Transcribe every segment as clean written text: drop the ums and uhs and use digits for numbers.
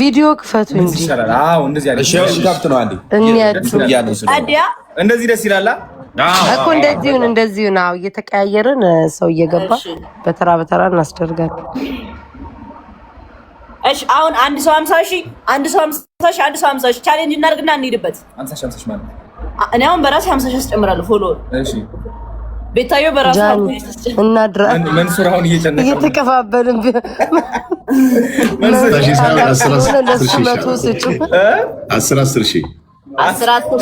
ቪዲዮ ክፈቱ እንጂ አዎ እንደዚህ ያለ እሺ ከፍት ነው አንዴ እንደዚህ ደስ ይላል እኮ እንደዚህ ነው እየተቀያየርን ሰው እየገባ በተራ በተራ እናስደርጋለን እሺ አሁን አንድ ሰው 50,000 አንድ ሰው 50,000 አንድ ሰው 50,000 ቻሌንጅ እናድርግና እንሂድበት 50,000 ማለት እኔ አሁን በራሴ 50,000 አስጨምራለሁ ፎሎወር እሺ ቤታዮ በራሱ እና ድራ መንሱር አሁን እየተከፋበልን መንሱር 10,000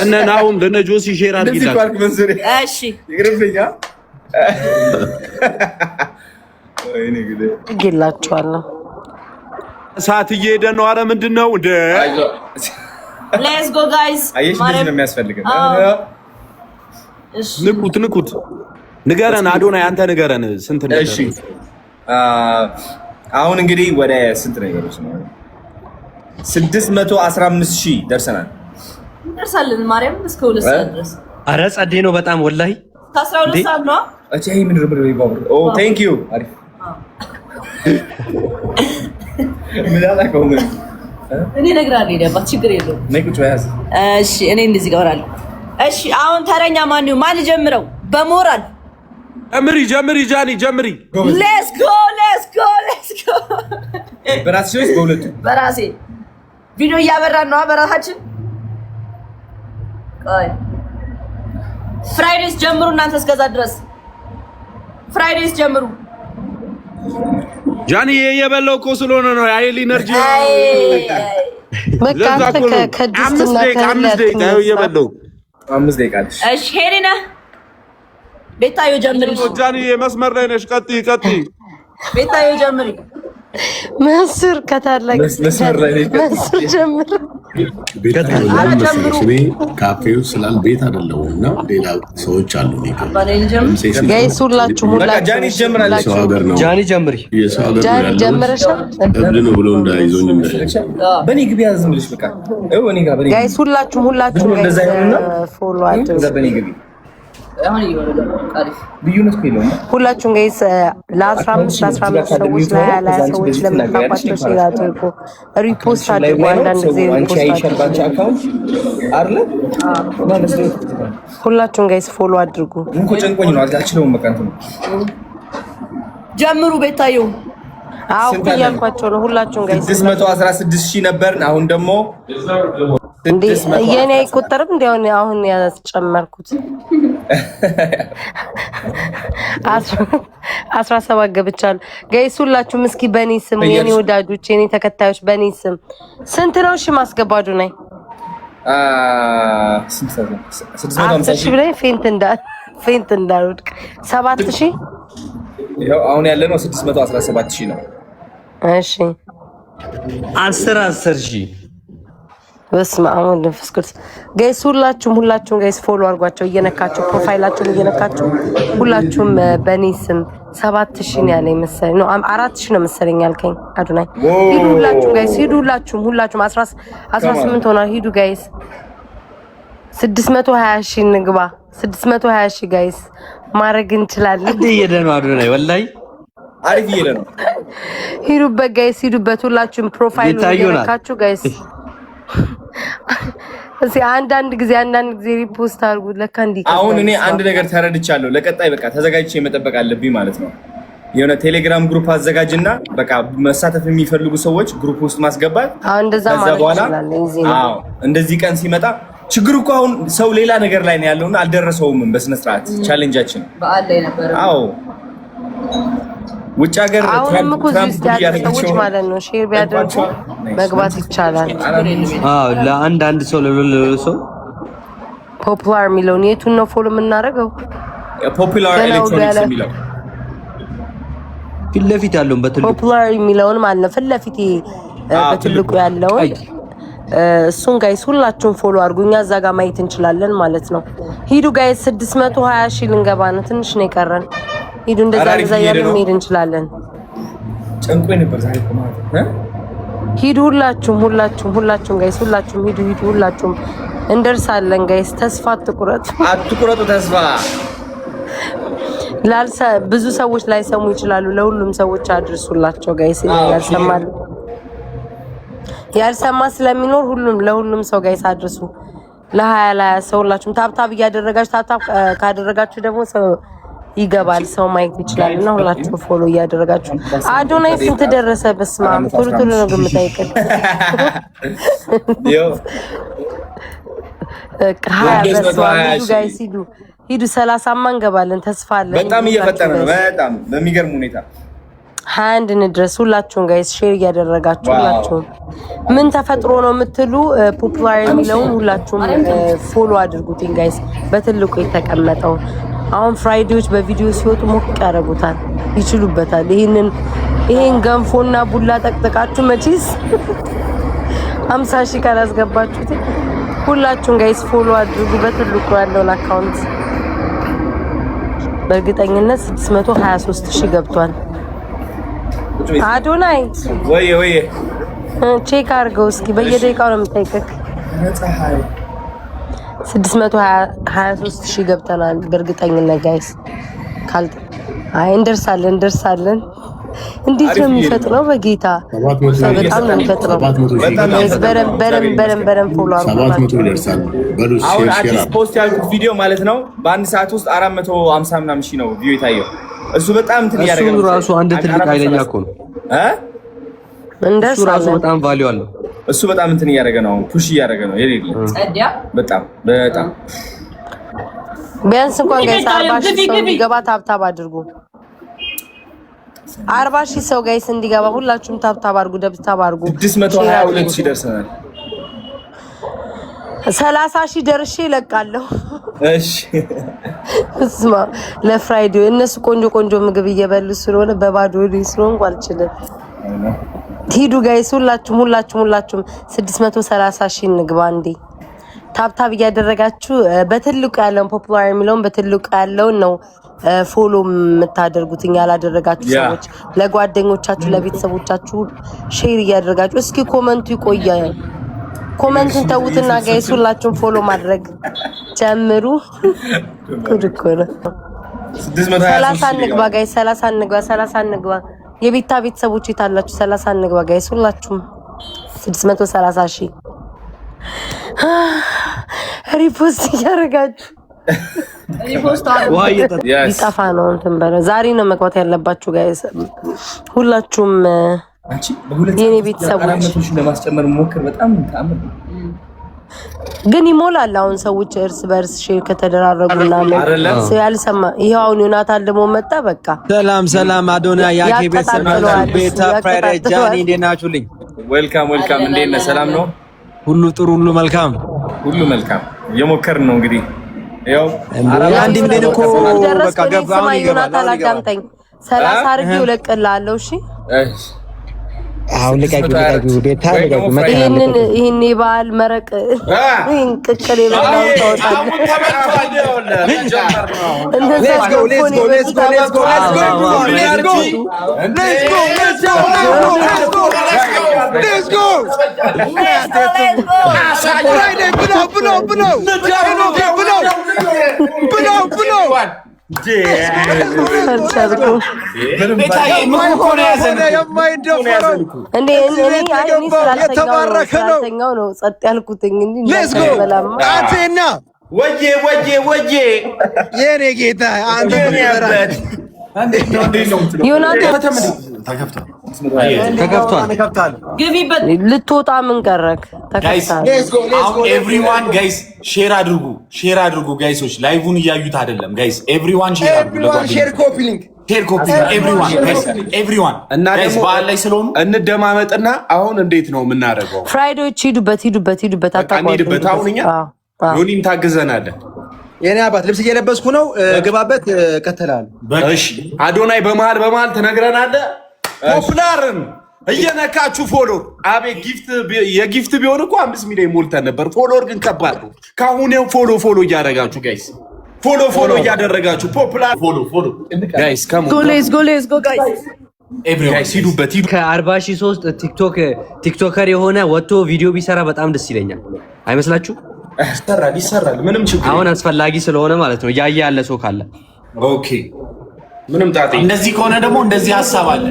እነ ናሁም ለነ ጆሲ ሼር አድርጊላችሁ እሺ ይግርፍኛ ወይኔ ግዴ ይላችኋለሁ ሰዓት እየሄደ ነው አረ ምንድነው እንደ ሌትስ ጎ ጋይስ አየሽ ምንድን ነው የሚያስፈልገው እሺ ንኩት ንገረን አዶናይ አንተ ንገረን ስንት ነው እሺ አሁን እንግዲህ ወደ ስንት ነው ያለው 615,000 ደርሰናል ደርሳለን ማርያም እስከ 2 ሰዓት ድረስ አረ ጸዴ ነው በጣም ወላሂ 12 ሰዓት ነው እቺ አይ ምን ረብረ ይባው ኦ ቴንክ ዩ አሪፍ ምን አላከው ምን እኔ ነግራለሁ ያባት ችግር የለውም ነይቁጭ ያዝ እሺ እኔ እንደዚህ ጋራለሁ እሺ አሁን ተረኛ ማን ጀምረው በሞራል ጀምሪ ጃኒ ጀምሪ ሌትስ ጎ በራስሽ ወይስ በሁለቱ በራሴ ቪዲዮ እያበራን ነው በራሳችን ቆይ ፍራይዴስ ጀምሩ እናንተ እስከዛ ድረስ ፍራይዴስ ጀምሩ ጃኒ የበለው እኮ ስለሆነ ነው አይል ኢነርጂ በቃ ከድስትና ከ5 የበለው 5 ደቂቃ እሺ ሄሪና ቤታዮ ጀምሪ ጃኒ መስመር ላይ ነሽ ቀጥይ ቤታዮ ጀምሪ መንሱር ከታላቅ መስመር ላይ ነሽ መንሱር ጀምሪ እኔ ካፌው ስላል ቤት አይደለሁና ሌላ ሰዎች አሉ ጋይስ ሁላችሁም ጃኒ ጀምራለች ጃኒ ጀምሪ ጃኒ ጀምረሻል እብድ ነው ብሎ እንዳይዞኝ በኔ ግቢ ያዝም ልጅ በቃ እኔ ጋር በኔ ጋይስ ሁላችሁም እንደዛ ይሆንና ፎሎ አድርጉ በኔ ግቢ አሁን ይወረደ አሪፍ ልዩነት ነው ሁላችሁም ጋይስ ለ15 ሰዎች ላይ ሰዎች ለምታቋቸው ሼር አድርጉ ሪፖስት አድርጉ አንዳንድ ጊዜ ሪፖስት አድርጉ ሁላችሁም ጋይስ ፎሎ አድርጉ እንኮ ጨንቆኝ ነው አልታችለውም በቃ እንትን ጀምሩ ቤታዮ አው ያልኳቸው ነው ሁላችሁም ጋይስ 616,000 ነበርን አሁን ደግሞ እንዴ የኔ አይቆጠርም እንዴ አሁን ያስጨመርኩት 17 ገብቻለሁ ጋይስ ሁላችሁም እስኪ በኔ ስም የኔ ወዳጆች የኔ ተከታዮች በኔ ስም ስንት ነው እሺ ማስገባዱ ነኝ 650,000 ብለህ ፌንት እንዳልወድቅ 7,000 ይሄው አሁን ያለነው 617,000 ነው እሺ 10,000 በስመ አብ ወወልድ ወመንፈስ ቅዱስ ጋይስ ሁላችሁም ጋይስ ፎሎ አድርጓቸው እየነካችሁ ፕሮፋይላችሁን እየነካችሁ ሁላችሁም በኔ ስም 7,000 ነው ያለኝ መሰለኝ ነው 4,000 ነው መሰለኝ ያልከኝ አዱናይ ሂዱ ሁላችሁም ጋይስ ሁላችሁም 18 ሆና ሂዱ ጋይስ 620,000 ንግባ 620,000 ጋይስ ማድረግ እንችላለን እንዴ የደነው አዱናይ ወላሂ አሪፍ እየሄደ ነው ሂዱበት ጋይስ ሂዱበት ሁላችሁም ፕሮፋይሉን እየነካችሁ ጋይስ አንዳንድ ጊዜ ሪፖስት አድርጉ ለካ እንዲ አሁን እኔ አንድ ነገር ተረድቻለሁ ለቀጣይ በቃ ተዘጋጅቼ መጠበቅ አለብኝ ማለት ነው የሆነ ቴሌግራም ግሩፕ አዘጋጅና በቃ መሳተፍ የሚፈልጉ ሰዎች ግሩፕ ውስጥ ማስገባት እንደዛ ማለት ይችላል አዎ እንደዚህ ቀን ሲመጣ ችግሩ እኮ አሁን ሰው ሌላ ነገር ላይ ነው ያለውና አልደረሰውም በስነ ስርዓት ቻሌንጃችን በአል ላይ ነበር አዎ ውጭ ሀገር ሰዎች ማለት ነው ሼር ቢያደርጉ መግባት ይቻላል አዎ ለአንድ ሰው ለሰው ፖፑላር የሚለውን የቱን ነው ፎሎ የምናደርገው ፖፑላር ኤሌክትሮኒክስ የሚለው ፊት ለፊት ያለውን በትልቁ ፖፑላር የሚለውን ማለት ነው ፊት ለፊት በትልቁ ያለውን እሱን ጋይስ ሁላችሁም ፎሎ አድርጉ እኛ እዛ ጋር ማየት እንችላለን ማለት ነው ሂዱ ጋይስ 620,000 ልንገባ ነው ትንሽ ነው የቀረን ሂዱ እንደዛ ያለ መሄድ እንችላለን ጨንቆይ ነበር ዛሬ ማለት ሂዱ ሁላችሁም ጋይስ ሁላችሁም ሂዱ ሁላችሁም እንደርሳለን ጋይስ ተስፋ አትቁረጡ ተስፋ ብዙ ሰዎች ላይ ሰሙ ይችላሉ ለሁሉም ሰዎች አድርሱላቸው ጋይስ ያልሰማሉ ያልሰማ ስለሚኖር ለሁሉም ሰው ጋይስ አድርሱ። ለ20 ሰው ሁላችሁም ታብታብ እያደረጋችሁ ታብታብ ካደረጋችሁ ደግሞ ሰው ይገባል፣ ሰው ማየት ይችላል። እና ሁላችሁም ፎሎ እያደረጋችሁ አዶናይ ስንት ደረሰ? በስመ አብ ቶሎ ቶሎ ነው የምጠይቀኝ። ጋይስ ሂዱ 30 እንገባለን፣ ተስፋ አለን። በጣም እየፈጠነ ነው፣ በጣም በሚገርም ሁኔታ 21 እንድረስ። ሁላችሁም ጋይስ ሼር እያደረጋችሁ ሁላችሁም ምን ተፈጥሮ ነው የምትሉ ፖፑላር የሚለውን ሁላችሁም ፎሎ አድርጉት ጋይስ። በትልቁ የተቀመጠው አሁን ፍራይዴዎች በቪዲዮ ሲወጡ ሞቅ ያደርጉታል፣ ይችሉበታል። ይሄን ገንፎና ቡላ ጠቅጥቃችሁ መቼስ 50 ሺህ ካላስገባችሁት ሁላችሁም ጋይስ ፎሎ አድርጉ። በትልቁ ያለውን አካውንት በእርግጠኝነት 623 ሺህ ገብቷል። አዶናይ ወይ ቼክ አድርገው እስኪ፣ በየደቂቃው ነው የምጠይቅህ። 623 ሺህ ገብተናል በእርግጠኝነት ጋይስ። እንደርሳለን። እንዴት ነው የሚፈጥነው? በጌታ በጣም ነው የሚፈጥነው። በደንብ ፎሎ አድርጉ። አሁን አዲስ ፖስት ያልኩት ቪዲዮ ማለት ነው በአንድ ሰዓት ውስጥ 450 ምናምን ሺህ ነው ቪው የታየው። እሱ በጣም እንትን ያደርጋል። እሱ ራሱ አንድ ትልቅ ኃይለኛ እኮ ነው። እሱ ራሱ በጣም ቫልዩ አለው። እሱ በጣም እንትን እያደረገ ነው፣ ፑሽ እያደረገ ነው። በጣም ቢያንስ እንኳን ጋይስ 40 ሺህ ሰው እንዲገባ ታብታብ አድርጉ። 40 ሺህ ሰው ጋይስ እንዲገባ ሁላችሁም ታብታብ አድርጉ፣ ደብታብ አድርጉ። 622 ሺህ ደርሰናል። 30 ሺህ ደርሼ እለቃለሁ። እሺ እስማ ለፍራይዴው እነሱ ቆንጆ ምግብ እየበሉ ስለሆነ በባዶ ስለሆንኩ አልችልም። ሂዱ ጋይስ ሁላችሁም 630 ሺህ እንግባ እንዴ። ታብታብ እያደረጋችሁ በትልቁ ያለውን ፖፑላር የሚለውን በትልቁ ያለውን ነው ፎሎ የምታደርጉት። ያላደረጋችሁ ሰዎች ለጓደኞቻችሁ ለቤተሰቦቻችሁ ሼር እያደረጋችሁ እስኪ ኮመንቱ ይቆያል። ኮመንትን ተውትና ጋይስ ሁላችሁም ፎሎ ማድረግ ጀምሩ። ጉድ እኮ ነው። 30 እንግባ ጋይስ 30 እንግባ። የቤታ ቤተሰቦች የታላችሁ 30 እንግባ ጋይስ ሁላችሁም 630 ሺህ ሪፖስት እያደረጋችሁ ይጠፋ ነው እንትን በለው። ዛሬ ነው መግባት ያለባችሁ ጋይስ ሁላችሁም የኔ ቤተሰቦች። ለማስጨመር ሞክር። በጣም ታምር ግን ይሞላል። አሁን ሰዎች እርስ በርስ ሼር ከተደራረጉና ሰው ያልሰማ ይሄው አሁን ዮናታን ደግሞ መጣ። በቃ ሰላም አዶናይ ያኬ ቤተሰብ ቤታ ፍራይዴ ጃኒ እንዴት ናችሁልኝ? ዌልካም እንዴት ነህ? ሰላም ነው? ሁሉ ጥሩ፣ ሁሉ መልካም። እየሞከርን ነው እንግዲህ ያው አንድ ሚሊዮን እኮ በቃ ገባው ዮናታን አዳምጠኝ 30 አድርጌው እለቅልሃለሁ። እሺ አሁን ልቀቂው ቤታ ልቀቂው። ይሄን የበዓል መረቅ ይሄን ቅቅል የበላው ታውጣለህ። የተባረከው ነው ጸጥ ያልኩት ወጄ የኔ ጌታ አንተ ተከፍቷል። ልትወጣ ምን ቀረክ? ኤቭሪዋን ጋይስ ሼር አድርጉ ጋይሶች፣ ላይቭን እያዩት አይደለም ጋይስ። ኤቭሪዋን ሼር አድርጉ፣ ሼር ኮፒ ሊንክ ኤቭሪዋን እና ደግሞ በዓል ላይ ስለሆኑ እንደማመጥና አሁን እንዴት ነው የምናደርገው? ፍራይዴዎች ሂዱበት አታቋርጡበት። አሁን እኛ ዮኒም ታግዘናለን። የኔ አባት ልብስ እየለበስኩ ነው፣ ግባበት፣ እከተላለሁ። እሺ አዶናይ በመሃል ትነግረናለህ። ፖፕላርን እየነካችሁ ፎሎ አቤት የጊፍት ቢሆን እኮ 5 ሚሊዮን ሞልተን ነበር። ፎሎወር ግን ከባድ ነው። ካሁን ፎሎ እያደረጋችሁ ጋይስ ፎሎ እያደረጋችሁ ፖፕላር ፎሎ ጋይስ ሌትስ ጎ ጋይስ ሂዱበት። ከ40,003 ቲክቶከር የሆነ ወጥቶ ቪዲዮ ቢሰራ በጣም ደስ ይለኛል። አይመስላችሁ? ይሰራል። ምንም ችግር አሁን አስፈላጊ ስለሆነ ማለት ነው። እያየ ያለ ሰው ካለ ኦኬ፣ ምንም ጣጣ። እንደዚህ ከሆነ ደግሞ እንደዚህ ሀሳብ አለ።